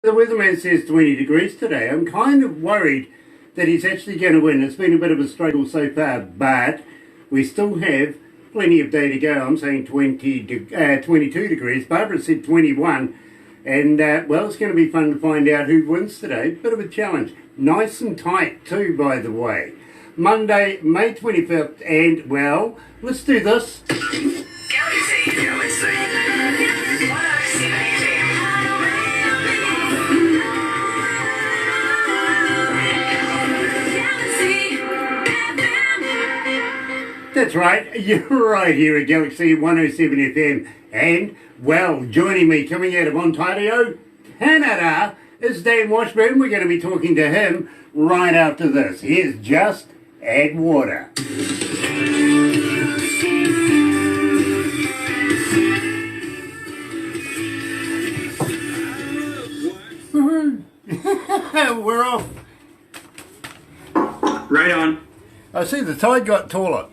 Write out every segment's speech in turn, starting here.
The weatherman says 20 degrees today. I'm kind of worried that he's actually going to win. It's been a bit of a struggle so far, but we still have plenty of day to go. I'm saying 22 degrees. Barbara said 21. And, well, it's going to be fun to find out who wins today. Bit of a challenge. Nice and tight, too, by the way. Monday, May 25th, and, well, let's do this. That's right, you're right here at Galaxy 107 FM. And, well, joining me coming out of Ontario, Canada, is Dan Washburn. We're going to be talking to him right after this. Here's Just Add Water. We're off. Right on. I see the tide got taller.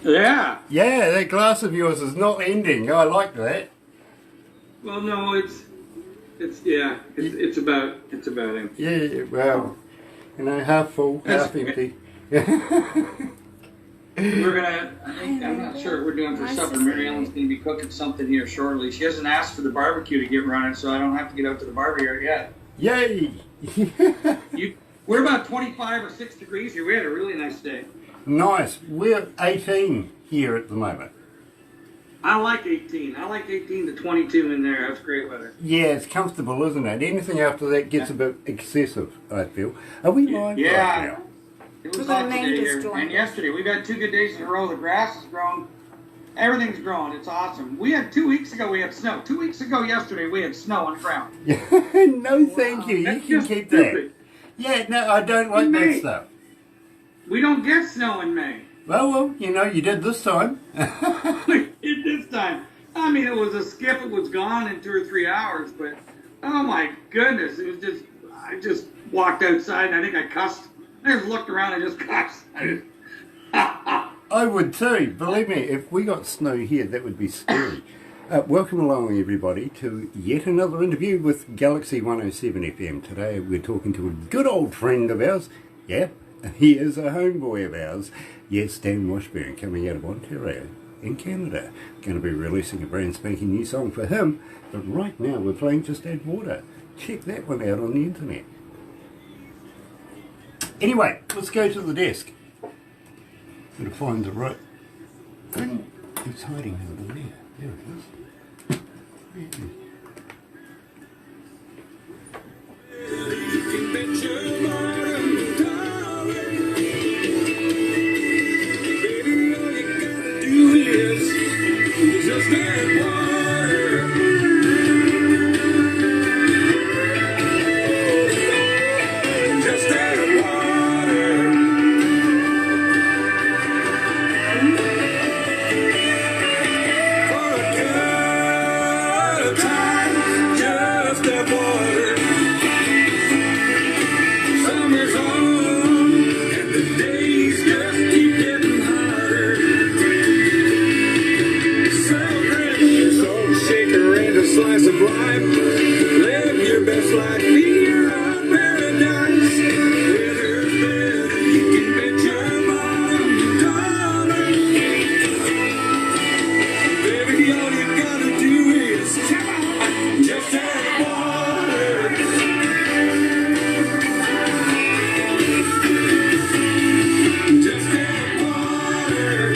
Yeah. Yeah, that glass of yours is not ending. I like that. Well, no, it's about him. Yeah, well, you know, half full, half empty. I'm not sure what we're doing for supper. Mary Ellen's going to be cooking something here shortly. She hasn't asked for the barbecue to get running, so I don't have to get out to the barbecue yet. Yay! We're about 25 or 6 degrees here. We had a really nice day. Nice. We're 18 here at the moment. I like 18. I like 18 to 22 in there. That's great weather. Yeah, it's comfortable, isn't it? Anything after that gets a bit excessive, I feel. Are we live right now? It was hot today here. And yesterday, we've had 2 good days in a row. The grass is growing. Everything's growing. It's awesome. We had 2 weeks ago, we had snow. 2 weeks ago yesterday, we had snow on the ground. No, thank you. You can keep that. Yeah, no, I don't like that stuff. We don't get snow in May. Well, you know, you did this time. We did this time. I mean, it was a skip. It was gone in 2 or 3 hours. But, oh my goodness. It was just, I just walked outside and I think I cussed. I just looked around and just cussed. I would too. Believe me, if we got snow here, that would be scary. Welcome along, everybody, to yet another interview with Galaxy 107 FM. Today we're talking to a good old friend of ours. Yeah, he is a homeboy of ours. Yes, Dan Washburn, coming out of Ontario in Canada. Going to be releasing a brand spanking new song for him. But right now we're playing Just Add Water. Check that one out on the internet. Anyway, let's go to the desk. Gotta find the right thing. It's hiding over there. There it is. Slice of life, live your best life, be your own paradise. With Earth, you can bet your bottom dollar. Baby, all you gotta do is come on, just add water. Just add water.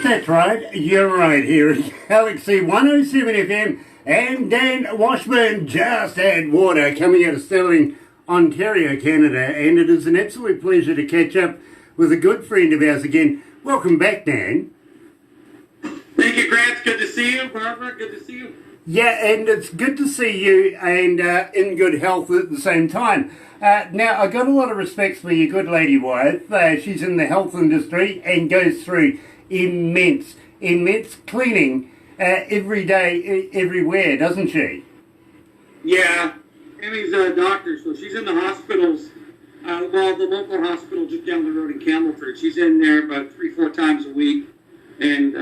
That's right, you're right here at Galaxy 107 FM and Dan Washburn, Just Add Water, coming out of Sterling, Ontario, Canada, and it is an absolute pleasure to catch up with a good friend of ours again. Welcome back, Dan. Thank you, Grant. Good to see you. Barbara, good to see you. Yeah, and it's good to see you and in good health at the same time. Now, I got a lot of respect for your good lady wife. She's in the health industry and goes through immense cleaning every day, everywhere, doesn't she? Yeah, Amy's a doctor, so she's in the hospitals. The local hospital just down the road in Campbellford. She's in there about 3-4 times a week. And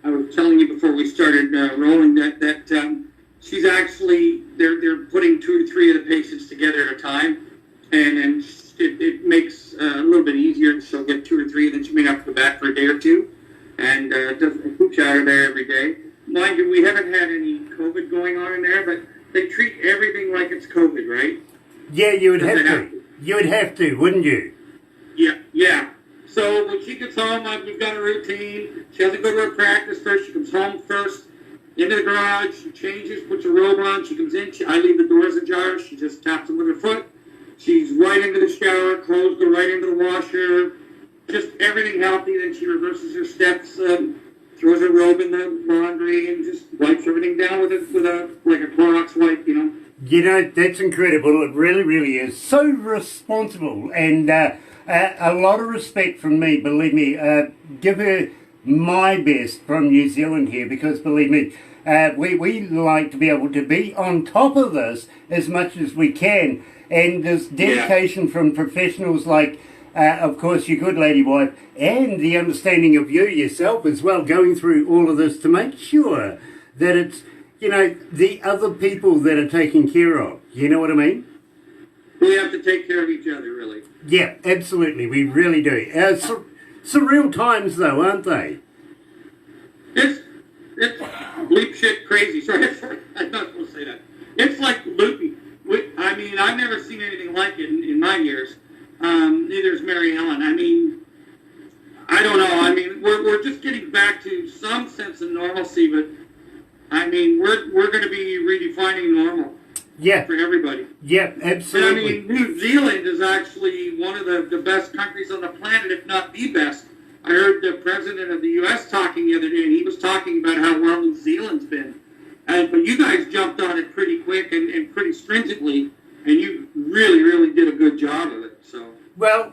I was telling you before we started rolling that she's actually they're putting 2 or 3 of the patients together at a time, and it makes a little bit easier. She'll get 2 or 3, and then she may have to go back for a day or two, and doesn't pooch out of there every day. Mind you, we haven't had any COVID going on in there, but they treat everything like it's COVID, right? Yeah, you would have to. You would have to, wouldn't you? Yeah. So when she gets home, we've got a routine. She doesn't go to her practice first. She comes home first, into the garage. She changes, puts her robe on. She comes in. I leave the doors ajar. She just taps them with her foot. She's right into the shower. Clothes go right into the washer. Just everything healthy. Then she reverses her steps, throws her robe in the laundry, and just wipes everything down with a like a Clorox wipe, you know. You know, that's incredible. It really, really is. So responsible, and a lot of respect from me, believe me. Give her my best from New Zealand here, because believe me, we like to be able to be on top of this as much as we can, and this dedication from professionals like, of course, your good lady wife, and the understanding of you yourself as well, going through all of this to make sure that it's, you know, the other people that are taken care of. You know what I mean? We have to take care of each other, really. Yeah, absolutely. We really do. Surreal times, though, aren't they? It's bleep shit crazy. Sorry, I'm not supposed to say that. It's like loopy. I mean, I've never seen anything like it in my years. Neither has Mary Ellen. I mean, I don't know. I mean, we're just getting back to some sense of normalcy, but I mean, we're going to be redefining normal. Yeah. For everybody. Yeah, absolutely. And I mean, New Zealand is actually one of the best countries on the planet, if not the best. I heard the president of the U.S. talking the other day, and he was talking about how well New Zealand's been. But you guys jumped on it pretty quick and pretty stringently, and you really, really did a good job of it. So. Well,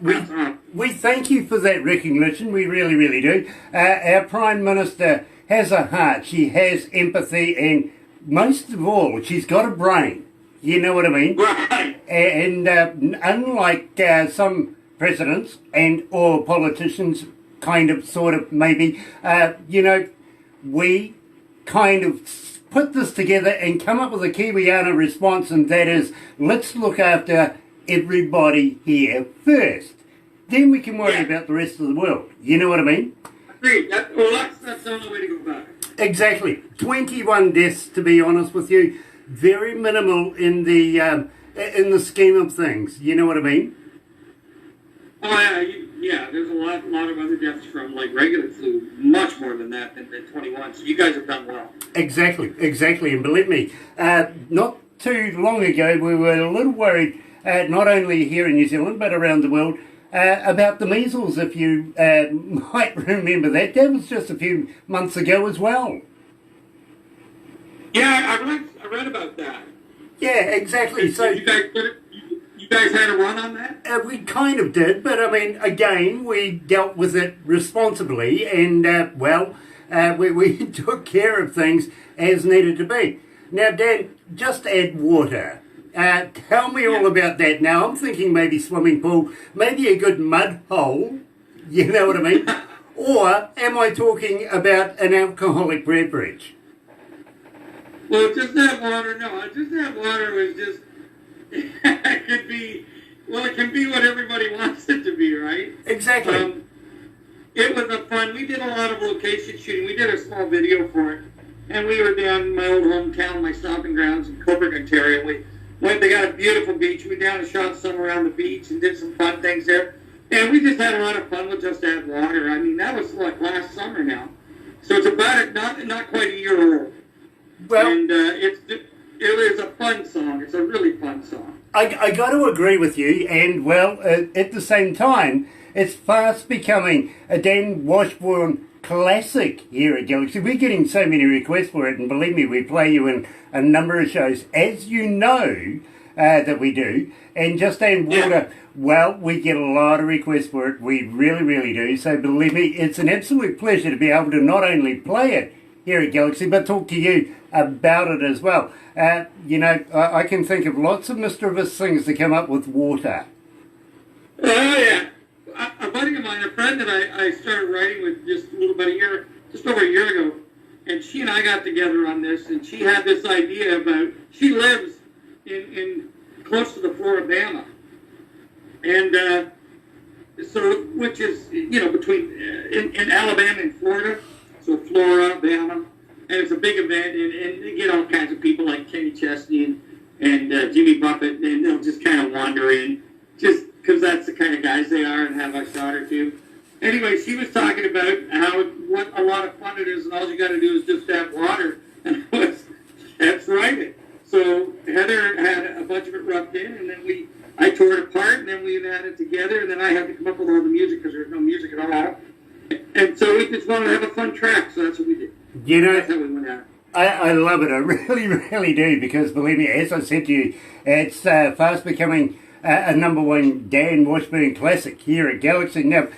we thank you for that recognition. We really, really do. Our Prime Minister has a heart. She has empathy, and most of all, she's got a brain. You know what I mean? Right. And unlike some presidents and or politicians, kind of, sort of, maybe, you know, we kind of put this together and come up with a Kiwiana response, and that is, let's look after everybody here first. Then we can worry about the rest of the world. You know what I mean? Agreed. That's the only way to go about it. Exactly. 21 deaths, to be honest with you. Very minimal in the scheme of things. You know what I mean? Oh yeah. There's a lot of other deaths from like regular flu, much more than that than 21. So you guys have done well. Exactly. And believe me, not too long ago we were a little worried, not only here in New Zealand but around the world, about the measles. If you might remember that, that was just a few months ago as well. Yeah, I read about that. Yeah, exactly. So you guys had a run on that? We kind of did, but I mean, again, we dealt with it responsibly, and we took care of things as needed to be. Now, Dan, just add water. Tell me all about that. Now, I'm thinking maybe swimming pool, maybe a good mud hole. You know what I mean? Or am I talking about an alcoholic beverage? Well, just that water, no. Just that water was just, it could be, well, it can be what everybody wants it to be, right? Exactly. It was we did a lot of location shooting. We did a small video for it. And we were down in my old hometown, my stomping grounds in Coburg, Ontario. They got a beautiful beach. We went down and shot some around the beach and did some fun things there. And we just had a lot of fun with just that water. I mean, that was like last summer now. So it's about not quite a year old. Well, and it is a fun song. It's a really fun song. I got to agree with you, and well, at the same time, it's fast becoming a Dan Washburn classic here at Galaxy. We're getting so many requests for it, and believe me, we play you in a number of shows. As you know, that we do. And Just Dan Water, well, we get a lot of requests for it. We really, really do. So believe me, it's an absolute pleasure to be able to not only play it here at Galaxy, but talk to you about it as well. I can think of lots of mischievous things to come up with water. Oh, yeah. A buddy of mine, a friend that I started writing with just over a year ago, and she and I got together on this, and she had this idea about, she lives in close to the Florida, and so, which is, between, in Alabama and Florida, so Florida, Bama, and it's a big event, and they get all kinds of people like Kenny Chesney and Jimmy Buffett, and they'll just kind of wander in, just because that's the kind of guys they are, and have a shot or two. Anyway, she was talking about what a lot of fun it is, and all you got to do is just have water, and that's right. So Heather had a bunch of it rubbed in, and then I tore it apart, and then we had it together, and then I had to come up with all the music because there's no music at all. And so we just wanted to have a fun track, so that's what we did. That's how we went out. I love it. I really, really do, because believe me, as I said to you, it's fast becoming a number one Dan Washburn classic here at Galaxy. Now,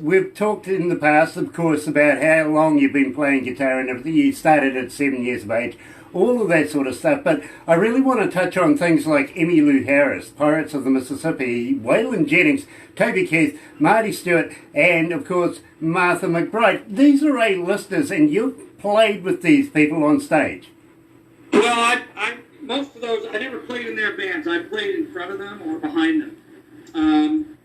we've talked in the past, of course, about how long you've been playing guitar and everything. You started at 7 years of age, all of that sort of stuff. But I really want to touch on things like Emmylou Harris, Pirates of the Mississippi, Waylon Jennings, Toby Keith, Marty Stewart, and, of course, Martha McBride. These are A-listers, and you've played with these people on stage. Well, most of those, I never played in their bands. I played in front of them or behind them.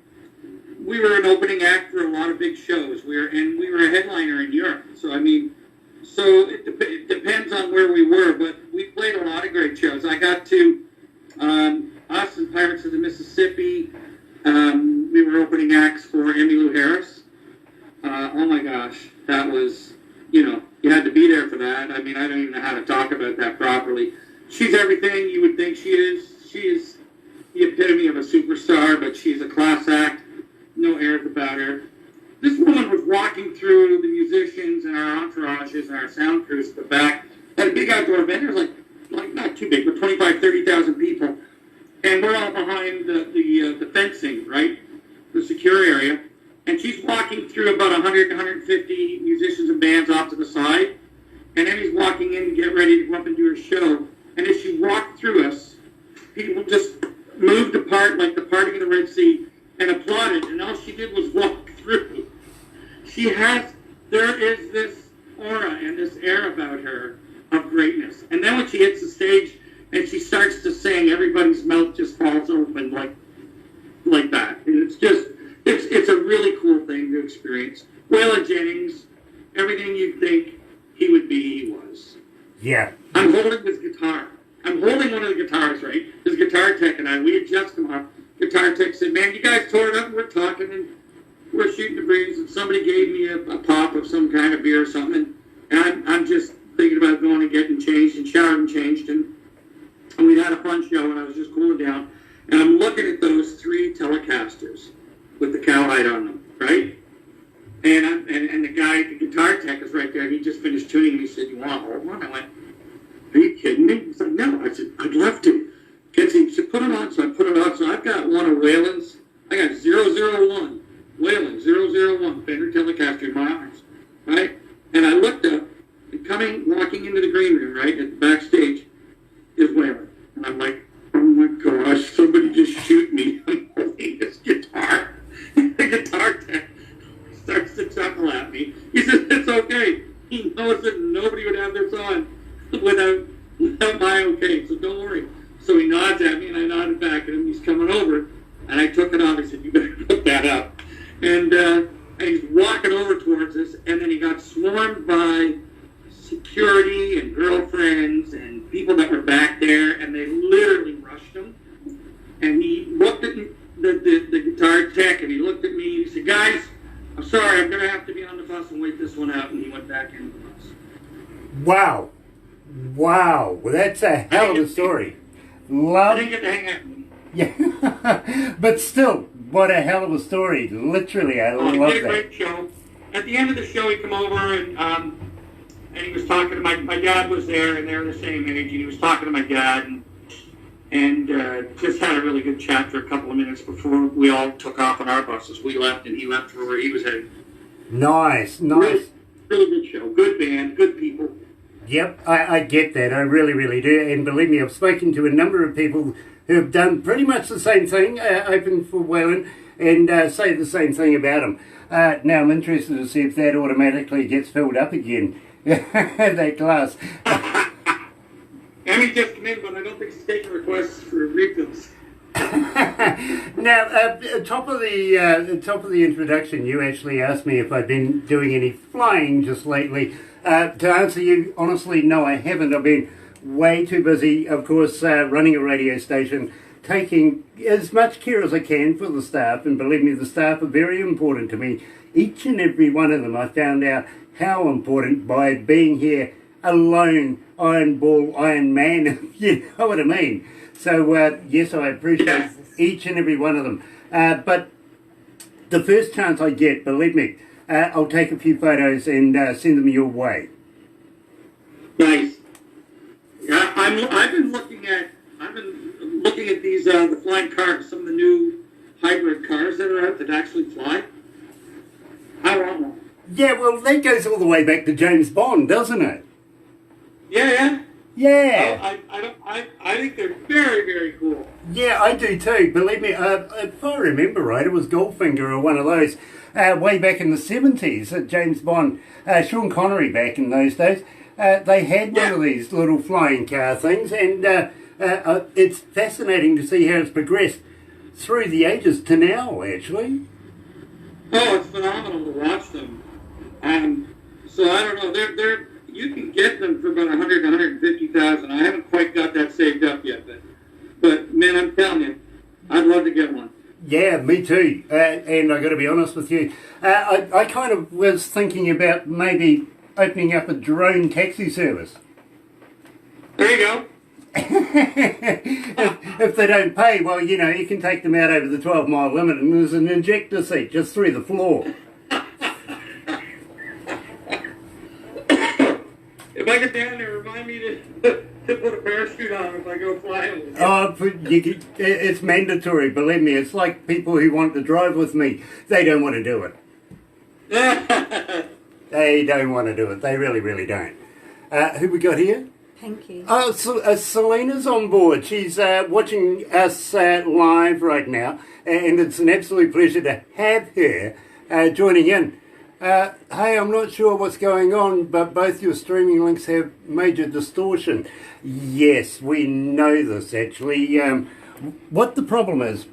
We were an opening act for a lot of big shows. We were a headliner in Europe. So it depends on where we were, but we played a lot of great shows. I got to us and Pirates of the Mississippi. We were opening acts for Emmylou Harris. Oh my gosh, that was, you had to be there for that. I mean, I don't even know how to talk about that properly. She's everything you would think she is. She is the epitome of a superstar, but she's a class act. No airs about her. This woman was walking through the musicians and our entourages and our sound crews at the back at a big outdoor event. There was like not too big, but 25,000, 30,000 people. And we're all behind the fencing, right? The secure area. And she's walking through about 100, 150 musicians and bands off to the side. And Emmy's walking in to get ready to go up and do her show. And as she walked through us, people just moved apart like the parting of the Red Sea and applauded. And all she did was walk through. There is this aura and this air about her of greatness. And then when she hits the stage and she starts to sing, everybody's mouth just falls open like that. And it's a really cool thing to experience. Waylon Jennings, everything you'd think he would be, he was. Yeah. I'm holding his guitar. I'm holding one of the guitars, right? His guitar tech and I, we had just come up. Guitar tech said, man, you guys tore it up and we're talking and we're shooting the breeze, and somebody gave me a pop of some kind of beer or something, and I'm just thinking about going and getting changed and showered and changed, and we had a fun show, and I was just cooling down, and I'm looking at those three Telecasters with the cowhide on them, right? And the guy, the guitar tech is right there, and he just finished tuning, and he said, you want to hold one? I went, are you kidding me? He's like, no. I said, I'd love to. He said, put it on, so I put it on, so I've got one of Waylon's, I got 001. Waylon, 001, Fender Telecaster in my arms, right? And I looked up, and walking into the green room, right, at the backstage, is Waylon. And I'm like, oh my gosh, somebody just shoot me. I'm holding this guitar. And the guitar tech starts to chuckle at me. He says, it's okay. He knows that nobody would have this on without my okay, so don't worry. So he nods at me, and I nodded back at him. He's coming over, and I took it off. He said, you better put that up. And he's walking over towards us, and then he got swarmed by security and girlfriends and people that were back there, and they literally rushed him. And he looked at the guitar tech, and he looked at me, and he said, guys, I'm sorry, I'm going to have to be on the bus and wait this one out, and he went back in the bus. Wow. Well, that's a hell of a story. I didn't get to hang out with him. Yeah, but still, what a hell of a story. Literally, I love that. He did a great show. At the end of the show, he came over and he was talking to my dad was there, and they're the same age, and he was talking to my dad, and and just had a really good chat for a couple of minutes before we all took off on our buses. We left, and he left for where he was headed. Nice. Really, really good show. Good band. Good people. Yep, I get that. I really do. And believe me, I've spoken to a number of people who have done pretty much the same thing, open for Whalen, and say the same thing about them. Now, I'm interested to see if that automatically gets filled up again, that glass. Amy just came in, but I don't think she's taking requests for refills. Now, top of the introduction, you actually asked me if I'd been doing any flying just lately. To answer you, honestly, no, I haven't. I've been way too busy, of course, running a radio station, taking as much care as I can for the staff, and believe me, the staff are very important to me. Each and every one of them, I found out how important by being here alone, Iron Ball, Iron Man, you know what I mean. So, yes, I appreciate each and every one of them. But the first chance I get, believe me, I'll take a few photos and send them your way. Nice. Yeah, I've been looking at these the flying cars, some of the new hybrid cars that are out that actually fly. I want one. Yeah, well, that goes all the way back to James Bond, doesn't it? Yeah. Yeah. I think they're very, very cool. Yeah, I do too. Believe me, if I remember right, it was Goldfinger or one of those way back in the 70s. James Bond, Sean Connery back in those days. They had one of these little flying car things, and it's fascinating to see how it's progressed through the ages to now, actually. Oh, it's phenomenal to watch them. So I don't know. They're you can get them for about 100 to 150,000. I haven't quite got that saved up yet, but man, I'm telling you, I'd love to get one. Yeah, me too. And I got to be honest with you, I kind of was thinking about maybe opening up a drone taxi service. There you go. if they don't pay, well, you know, you can take them out over the 12-mile limit, and there's an injector seat just through the floor. If I get down there, remind me to put a parachute on if I go flying. Oh, it's mandatory, believe me. It's like people who want to drive with me. They don't want to do it. They don't want to do it. They really don't. Who we got here? Pinky. Oh, Selena's on board. She's watching us live right now, and it's an absolute pleasure to have her joining in. Hey, I'm not sure what's going on, but both your streaming links have major distortion. Yes, we know this, actually. What the problem is,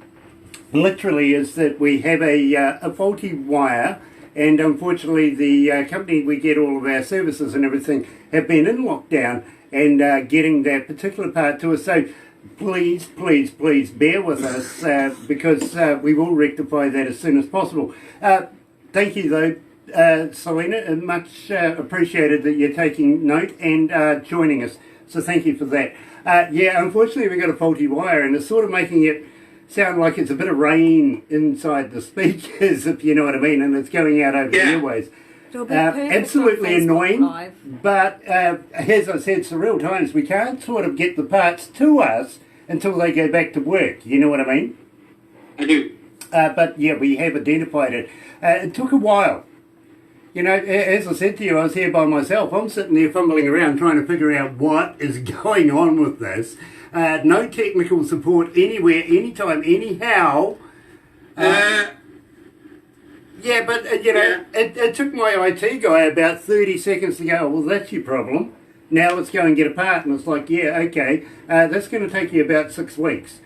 literally, is that we have a faulty wire, and unfortunately the company we get all of our services and everything have been in lockdown and getting that particular part to us. So please bear with us because we will rectify that as soon as possible. Thank you, though. Selena, much appreciated that you're taking note and joining us. So thank you for that. Yeah, unfortunately we've got a faulty wire, and it's sort of making it sound like it's a bit of rain inside the speakers, if you know what I mean, and it's going out over the airways. Absolutely annoying, Live. But as I said several times, we can't sort of get the parts to us until they go back to work. You know what I mean? I do. But yeah, we have identified it. It took a while. You know, as I said to you, I was here by myself. I'm sitting there fumbling around trying to figure out what is going on with this. No technical support anywhere, anytime, anyhow. Yeah, but, you know, it took my IT guy about 30 seconds to go, well, that's your problem. Now let's go and get a part. And it's like, yeah, okay, that's going to take you about 6 weeks.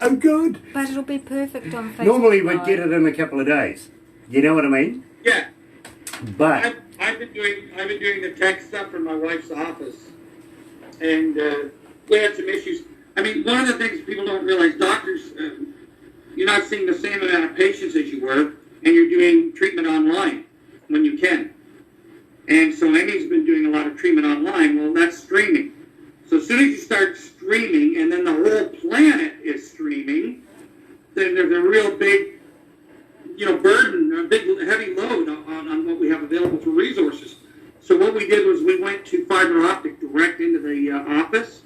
Oh, good. But it'll be perfect on Facebook. Normally we'd get it in a couple of days. You know what I mean? Yeah. But I've been doing the tech stuff in my wife's office, and we had some issues. I mean, one of the things people don't realize, doctors, you're not seeing the same amount of patients as you were, and you're doing treatment online when you can. And so Amy's been doing a lot of treatment online. Well, that's streaming. So as soon as you start streaming, and then the whole planet is streaming, then there's a real big, burden, a big heavy load on what we have available for resources. So what we did was we went to fiber optic direct into the office,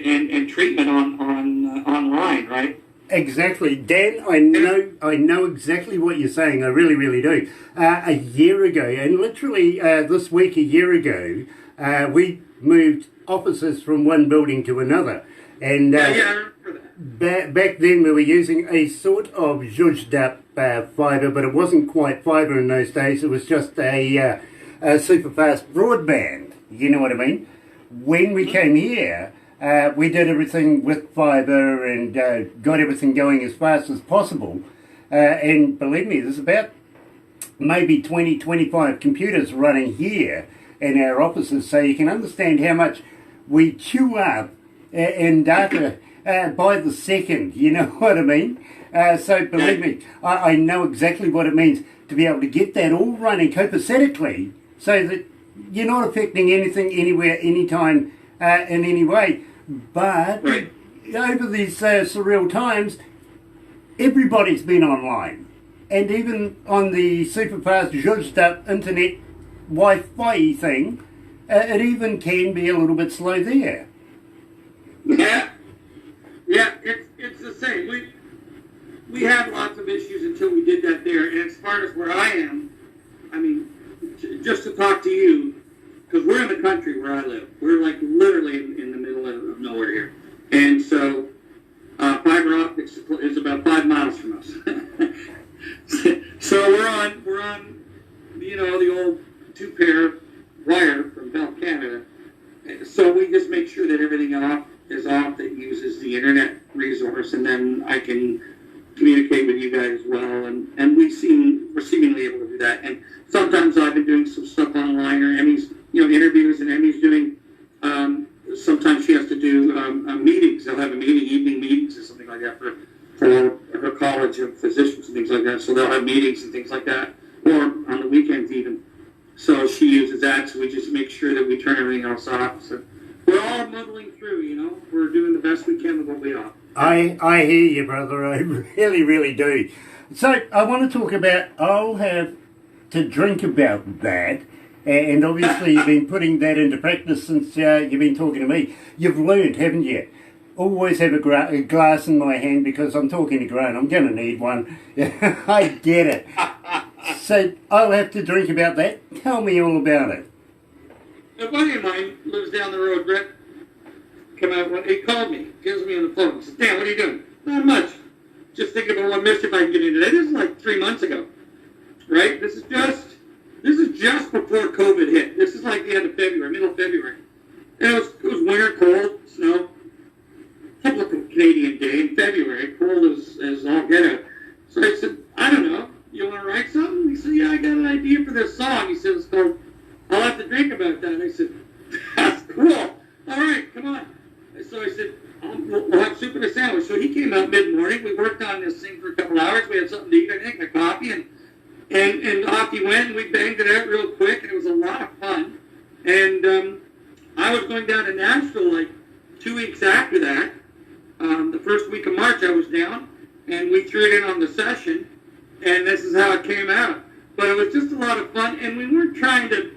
and treatment on online, right? Exactly, Dan. I know exactly what you're saying. I really, really do. A year ago, and literally this week, a year ago, we moved offices from one building to another, and I remember that. back then we were using a sort of zhuzhed up fibre, but it wasn't quite fibre in those days. It was just a super fast broadband. You know what I mean? When we came here, we did everything with fibre and got everything going as fast as possible. And believe me, there's about maybe 20, 25 computers running here in our offices, so you can understand how much we chew up in data by the second. You know what I mean? So believe me, I know exactly what it means to be able to get that all running copacetically so that you're not affecting anything, anywhere, anytime, in any way. But over these surreal times, everybody's been online. And even on the super fast zhuzhed up internet Wi-Fi thing, it even can be a little bit slow there. Yeah, it's the same. We had lots of issues until we did that there. And as far as where I am, I mean, just to talk to you, because we're in the country where I live. We're like literally in the middle of nowhere here. And so fiber optics is about 5 miles from us. So we're on, you know, the old 2-pair wire from Bell Canada. So we just make sure that everything is off that uses the internet resource, and then I can communicate with you guys as well. And we're seemingly able to do that. And sometimes I've been doing some stuff online, or Emmy's, you know, interviews, and Emmy's doing, sometimes she has to do meetings. They'll have evening meetings or something like that for her college of physicians and things like that. So they'll have meetings and things like that, or on the weekends even. So she uses that, so we just make sure that we turn everything else off. So we're all muddling through, you know. We're doing the best we can with what we are. I hear you, brother. I really, really do. So I want to talk about, I'll have to drink about that. And obviously you've been putting that into practice since you've been talking to me. You've learned, haven't you? Always have a glass in my hand because I'm talking to Grant. I'm going to need one. I get it. So I'll have to drink about that. Tell me all about it. A buddy of mine lives down the road, Brett. Come out, he called me, gives me on the phone. He says, Dan, what are you doing? Not much. Just thinking about what mischief I can get into today. This is like 3 months ago, right? This is just before COVID hit. This is like the end of February, middle of February. And it was winter, cold, snow. Typical Canadian day in February, cold as all get out. So I said, I don't know, you want to write something? He said, yeah, I got an idea for this song. He said, it's called I'll Have to Drink About That. And I said, that's cool. All right, come on. So I said, we'll have soup and a sandwich. So he came out mid-morning. We worked on this thing for a couple hours. We had something to eat, I think, and a coffee. And off he went, and we banged it out real quick, and it was a lot of fun. And I was going down to Nashville like 2 weeks after that. The first week of March I was down, and we threw it in on the session, and this is how it came out. But it was just a lot of fun, and we weren't trying to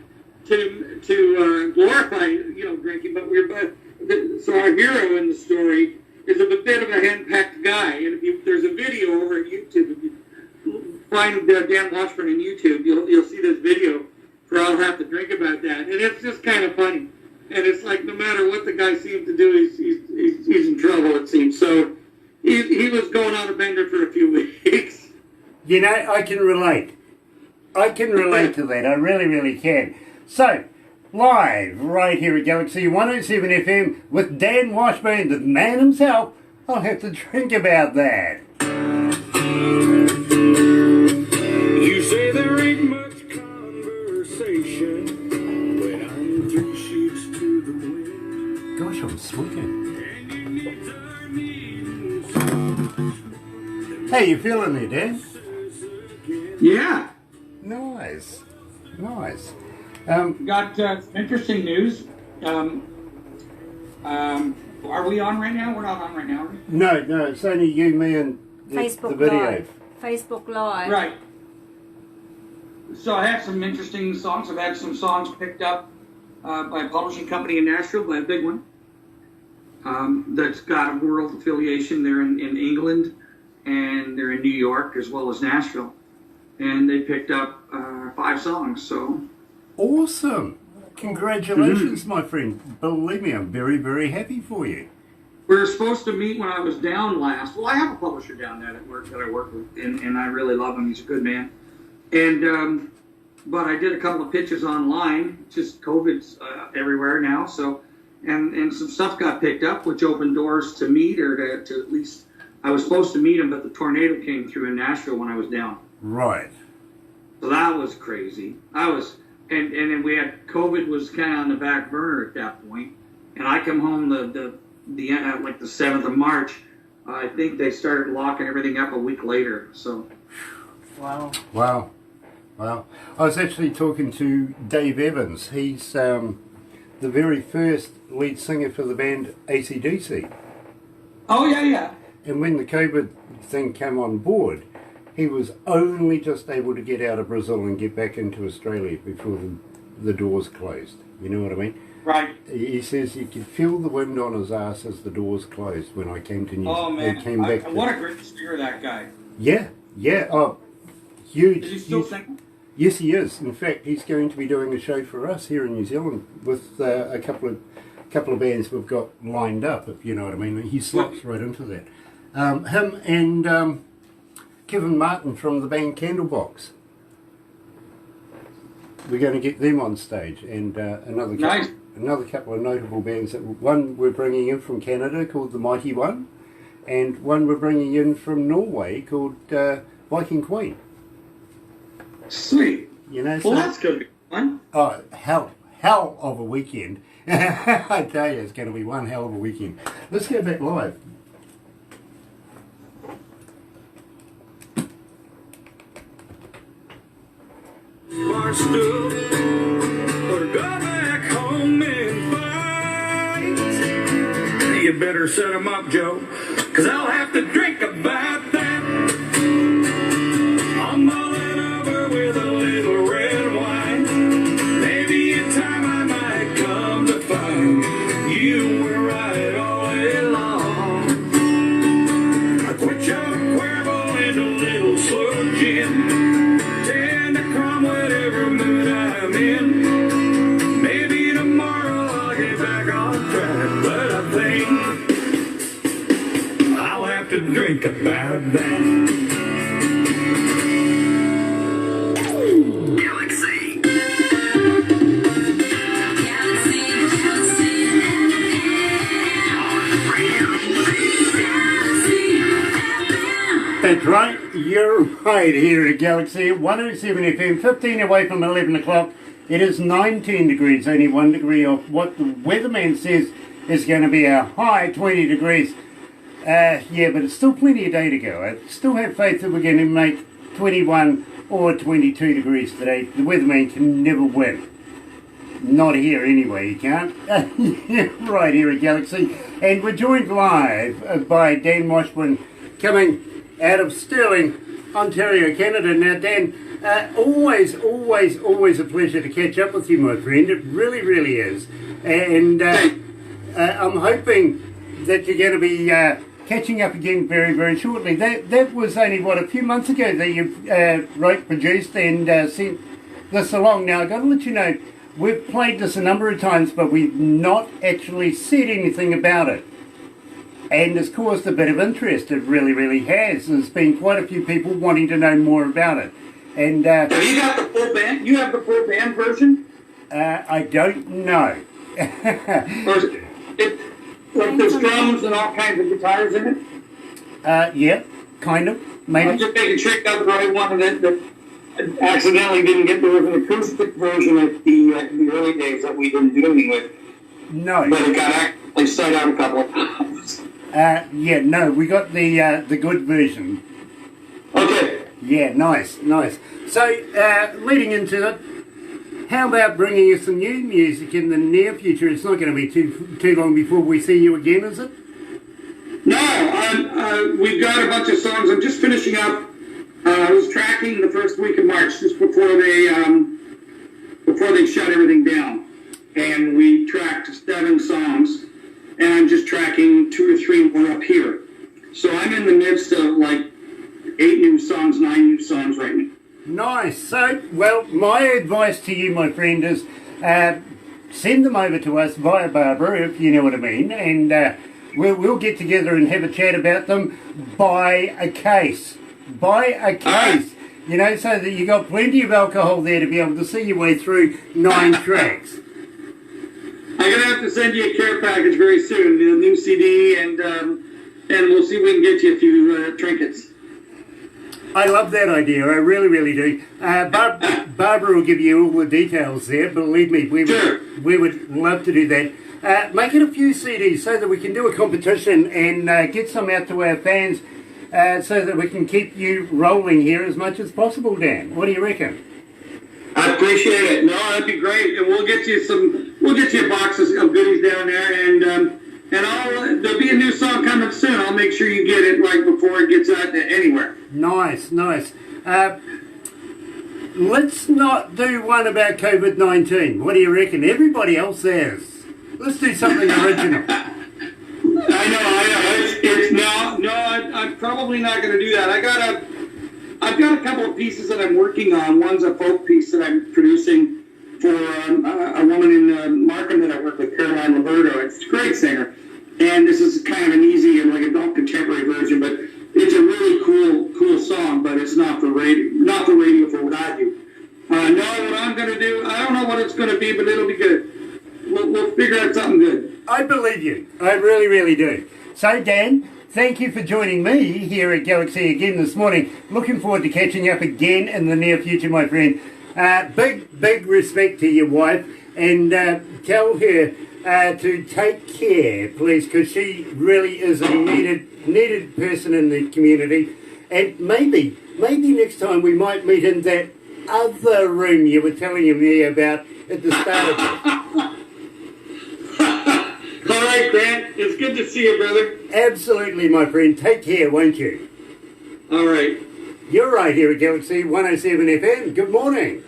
glorify, you know, drinking, but so our hero in the story is a bit of a hen-pecked guy, and there's a video over at YouTube. If you find Dan Washburn on YouTube, you'll see this video for I'll Have to Drink About That, and it's just kind of funny. And it's like no matter what the guy seems to do, he's in trouble, it seems. So he was going on a bender for a few weeks. You know, I can relate. I can relate to that. I really, really can. So, live right here at Galaxy 107 FM with Dan Washburn, the man himself. I'll have to drink about that. You say there ain't much conversation when I'm 3 sheets to the wind. Gosh, I'm smoking. Hey, you feeling it, Dan? Yeah. Nice. Nice. Got interesting news. Are we on right now? We're not on right now, are we? No, it's only you, me, and the Facebook video. Live. Facebook Live. Right. So I have some interesting songs. I've had some songs picked up by a publishing company in Nashville, by a big one. that's got a world affiliation. They're in England, and they're in New York as well as Nashville. And they picked up 5 songs, so... Awesome! Congratulations, my friend. Believe me, I'm very, very happy for you. We were supposed to meet when I was down last. Well, I have a publisher down there at work that I work with, and I really love him. He's a good man. And but I did a couple of pitches online. Just COVID's everywhere now, so and some stuff got picked up, which opened doors to meet or to at least I was supposed to meet him, but the tornado came through in Nashville when I was down. Right. So that was crazy. And then we had COVID was kind of on the back burner at that point, and I come home the like the 7th of March. I think they started locking everything up a week later. So, Wow. I was actually talking to Dave Evans. He's the very first lead singer for the band AC/DC. oh yeah. And when the COVID thing came on board, he was only just able to get out of Brazil and get back into Australia before the doors closed. You know what I mean? Right. He says you could feel the wind on his ass as the doors closed when I came to New Zealand. Oh man, Came back what a great spirit that guy. Yeah. Oh, huge. Is he still singing? Yes, he is. In fact, he's going to be doing a show for us here in New Zealand with a couple of bands we've got lined up, if you know what I mean. He slots right into that. Him and Kevin Martin from the band Candlebox. We're going to get them on stage, and another couple of notable bands. One we're bringing in from Canada called The Mighty One, and one we're bringing in from Norway called Viking Queen. Sweet. You know, Well, that's going to be fun. Oh, hell of a weekend. I tell you, it's going to be one hell of a weekend. Let's go back live. Marched up, or go back home and fight. You better set 'em up, Joe, 'cause I'll have to drink about that. I'm mulling over with a little red wine. Maybe in time I might come to find you were right all along. I quit your Cuervo and a little slow gin. Tend to crumb whatever mood I'm in. Maybe tomorrow I'll get back on track, but I think I'll have to drink about that. That's right, you're right here at Galaxy 107 FM, 15 away from 11 o'clock. It is 19 degrees, only 1 degree off what the weatherman says is going to be a high 20 degrees. Yeah, but it's still plenty of day to go. I still have faith that we're going to make 21 or 22 degrees today. The weatherman can never win. Not here anyway, he can't. Right here at Galaxy. And we're joined live by Dan Washburn, coming out of Stirling, Ontario, Canada. Now, Dan, always a pleasure to catch up with you, my friend. It really, really is. And I'm hoping that you're going to be catching up again very, very shortly. That was only, a few months ago that you wrote, produced, and sent this along. Now, I've got to let you know, we've played this a number of times, but we've not actually said anything about it. And it's caused a bit of interest. It really, really has. There's been quite a few people wanting to know more about it. And So you got the full band? You have the full band version? I don't know. Or is it like there's drums and all kinds of guitars in it? Yeah, kind of, maybe. I'm just making sure you got the right one that accidentally didn't get there was an acoustic version at the early days that we've been doing with. No. But it got actually set out a couple of times. Yeah, no, we got the good version. Okay. Yeah, nice. So, leading into it, how about bringing us some new music in the near future? It's not going to be too long before we see you again, is it? No, we've got a bunch of songs. I'm just finishing up. I was tracking the first week of March, just before they shut everything down, and we tracked 7 songs. and I'm just tracking 2 or 3 more up here. So I'm in the midst of like 8 new songs, 9 new songs right now. Nice. So, well, my advice to you, my friend, is send them over to us via Barbara, if you know what I mean, and we'll get together and have a chat about them. Buy a case. Buy a case. You know, so that you got plenty of alcohol there to be able to see your way through 9 tracks. I'm gonna have to send you a care package very soon, a new CD, and we'll see if we can get you a few trinkets. I love that idea. I really, really do. Barbara will give you all the details there. Believe me, we would love to do that. Make it a few CDs so that we can do a competition and get some out to our fans, so that we can keep you rolling here as much as possible, Dan. What do you reckon? I appreciate it. No, that'd be great, and we'll get you a box of goodies down there, and there'll be a new song coming soon. I'll make sure you get it right before it gets out to anywhere. Nice. Let's not do one about COVID-19. What do you reckon? Everybody else has. Let's do something original. I know. I'm probably not going to do that. I've got a couple of pieces that I'm working on. One's a folk piece that I'm producing for a woman in Markham that I work with, Caroline Roberto. It's a great singer. And this is kind of an easy and like adult contemporary version, but it's a really cool song, but it's not for radio for what I do. What I'm going to do, I don't know what it's going to be, but it'll be good. We'll figure out something good. I believe you. I really, really do. So, Dan, thank you for joining me here at Galaxy again this morning. Looking forward to catching up again in the near future, my friend. Big respect to your wife, and tell her to take care, please, because she really is a needed person in the community. And maybe next time we might meet in that other room you were telling me about at the start of it. All right, Grant. It's good to see you, brother. Absolutely, my friend. Take care, won't you? All right. You're right here at Galaxy 107 FM. Good morning.